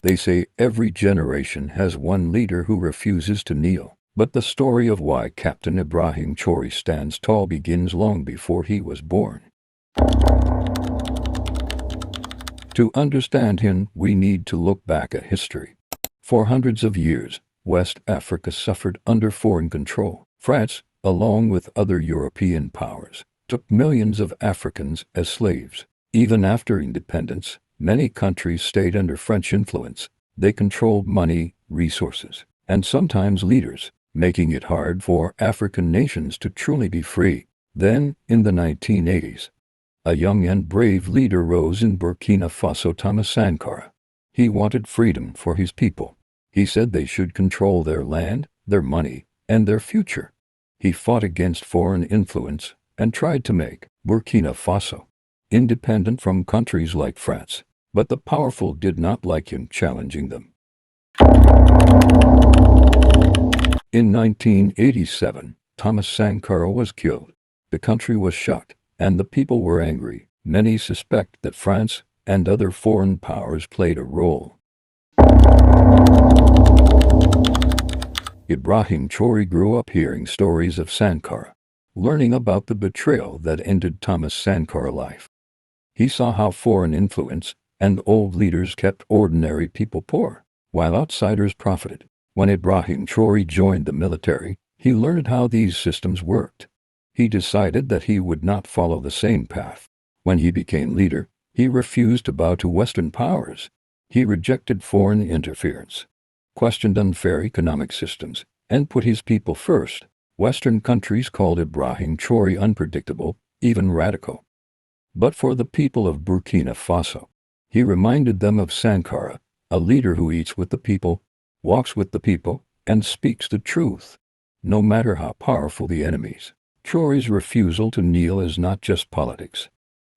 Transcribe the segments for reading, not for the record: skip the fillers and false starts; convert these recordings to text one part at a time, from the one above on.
They say every generation has one leader who refuses to kneel. But the story of why Captain Ibrahim Traoré stands tall begins long before he was born. To understand him, we need to look back at history. For hundreds of years, West Africa suffered under foreign control. France, along with other European powers, took millions of Africans as slaves. Even after independence, many countries stayed under French influence. They controlled money, resources, and sometimes leaders, making it hard for African nations to truly be free. Then, in the 1980s, a young and brave leader rose in Burkina Faso, Thomas Sankara. He wanted freedom for his people. He said they should control their land, their money, and their future. He fought against foreign influence and tried to make Burkina Faso independent from countries like France. But the powerful did not like him challenging them. In 1987, Thomas Sankara was killed. The country was shocked, and the people were angry. Many suspect that France and other foreign powers played a role. Ibrahim Traoré grew up hearing stories of Sankara, learning about the betrayal that ended Thomas Sankara's life. He saw how foreign influence and old leaders kept ordinary people poor, while outsiders profited. When Ibrahim Traoré joined the military, he learned how these systems worked. He decided that he would not follow the same path. When he became leader, he refused to bow to Western powers. He rejected foreign interference, questioned unfair economic systems, and put his people first. Western countries called Ibrahim Traoré unpredictable, even radical. But for the people of Burkina Faso, he reminded them of Sankara, a leader who eats with the people, walks with the people, and speaks the truth, no matter how powerful the enemies. Traoré's refusal to kneel is not just politics.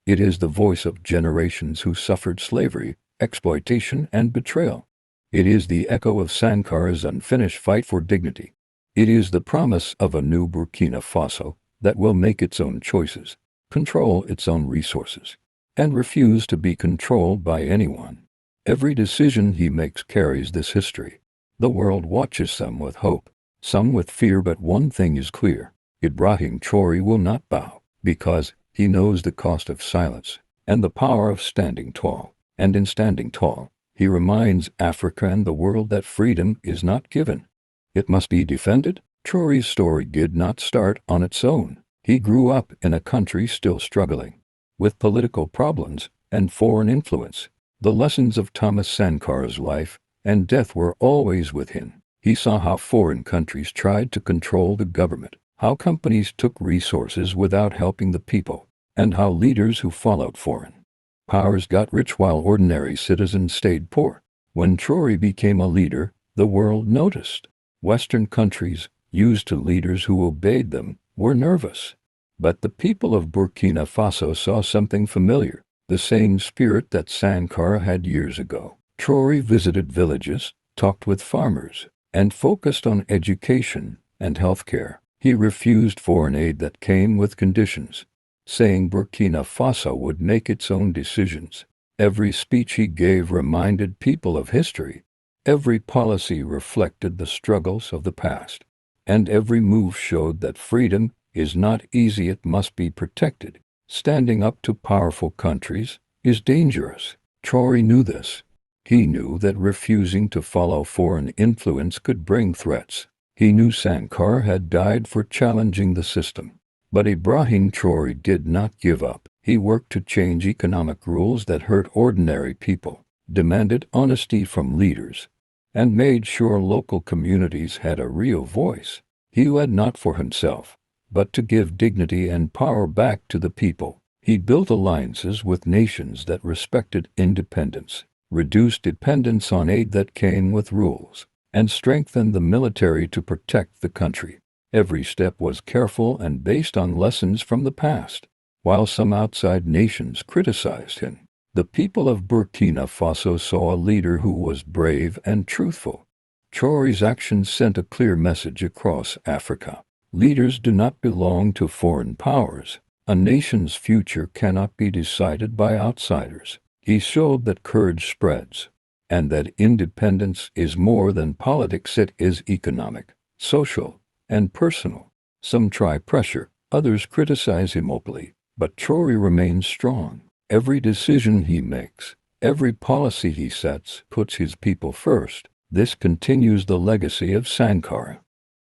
It is the voice of generations who suffered slavery, exploitation, and betrayal. It is the echo of Sankara's unfinished fight for dignity. It is the promise of a new Burkina Faso that will make its own choices, control its own resources, and refuse to be controlled by anyone. Every decision he makes carries this history. The world watches, some with hope, some with fear, but one thing is clear: Ibrahim Traoré will not bow, because he knows the cost of silence and the power of standing tall. And in standing tall, he reminds Africa and the world that freedom is not given. It must be defended. Traoré's story did not start on its own. He grew up in a country still struggling with political problems and foreign influence. The lessons of Thomas Sankara's life and death were always with him. He saw how foreign countries tried to control the government, how companies took resources without helping the people, and how leaders who followed foreign powers got rich while ordinary citizens stayed poor. When Traoré became a leader, the world noticed. Western countries, used to leaders who obeyed them, were nervous. But the people of Burkina Faso saw something familiar, the same spirit that Sankara had years ago. Traoré visited villages, talked with farmers, and focused on education and healthcare. He refused foreign aid that came with conditions, saying Burkina Faso would make its own decisions. Every speech he gave reminded people of history. Every policy reflected the struggles of the past. And every move showed that freedom is not easy, it must be protected. Standing up to powerful countries is dangerous. Traoré knew this. He knew that refusing to follow foreign influence could bring threats. He knew Sankara had died for challenging the system. But Ibrahim Traoré did not give up. He worked to change economic rules that hurt ordinary people, demanded honesty from leaders, and made sure local communities had a real voice. He led not for himself, but to give dignity and power back to the people. He built alliances with nations that respected independence, reduced dependence on aid that came with rules, and strengthened the military to protect the country. Every step was careful and based on lessons from the past. While some outside nations criticized him, the people of Burkina Faso saw a leader who was brave and truthful. Traoré's actions sent a clear message across Africa. Leaders do not belong to foreign powers. A nation's future cannot be decided by outsiders. He showed that courage spreads, and that independence is more than politics, it is economic, social, and personal. Some try pressure, others criticize him openly, but Traore remains strong. Every decision he makes, every policy he sets, puts his people first. This continues the legacy of Sankara.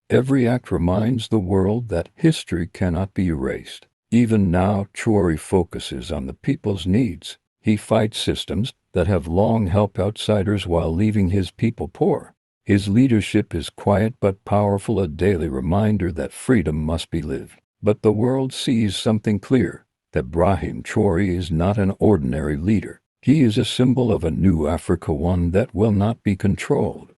Every act reminds the world that history cannot be erased. Even now, Traore focuses on the people's needs. He fights systems that have long helped outsiders while leaving his people poor. His leadership is quiet but powerful, a daily reminder that freedom must be lived. But the world sees something clear, that Ibrahim Traoré is not an ordinary leader. He is a symbol of a new Africa, one that will not be controlled.